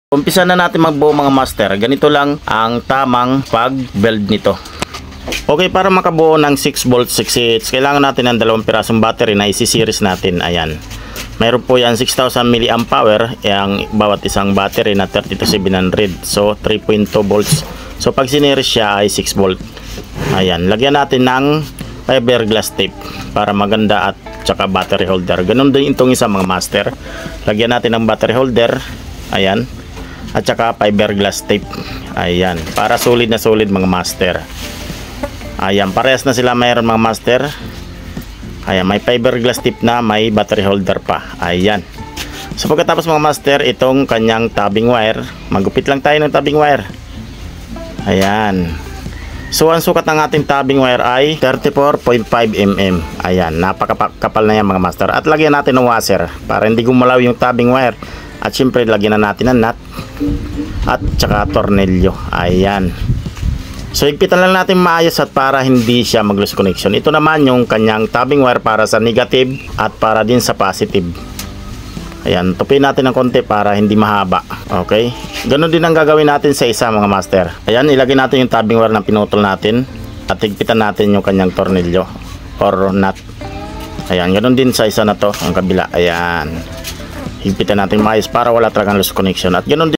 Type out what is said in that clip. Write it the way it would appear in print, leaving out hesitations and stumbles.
Umpisa na natin magbuo mga master. Ganito lang ang tamang pag-build nito. Okay, para makabuo ng 6 volts 6 kailangan natin ng 2 pirasong battery na isi-series natin. Ayan. Mayroon po yan 6,000 mAh ang bawat isang battery na 32,700. So 3.2 volts. So pag sineries siya ay 6 volt. Ayan. Lagyan natin ng fiberglass tape para maganda at tsaka battery holder. Ganun din itong isa mga master. Lagyan natin ng battery holder. Ayan. At saka fiberglass tape. Ayan, para solid na solid mga master. Ayan, parehas na sila mayroon mga master. Ayan, may fiberglass tape na, may battery holder pa. Ayan. So pagkatapos mga master, itong kanyang tabbing wire, magupit lang tayo ng tabbing wire. Ayan. So ang sukat ng ating tabbing wire ay 34.5 mm. Ayan, napakakapal na yan mga master. At lagyan natin ng washer para hindi gumalaw yung tabbing wire. At syempre lagyan na natin ng nut at tsaka tornilyo. Ayan. So higpitan lang natin maayos at para hindi siya mag-loose connection. Ito naman yung kanyang tabbing wire para sa negative at para din sa positive. Ayan, tupin natin ng konti para hindi mahaba. Okay. Ganon din ang gagawin natin sa isa mga master. Ayan, ilagay natin yung tabbing wire na pinutol natin at higpitan natin yung kanyang tornilyo or nut. Ayan, ganon din sa isa na to, ang kabila. Ayan. Higpitan natin maayos para wala talagang loose connection. At ganon din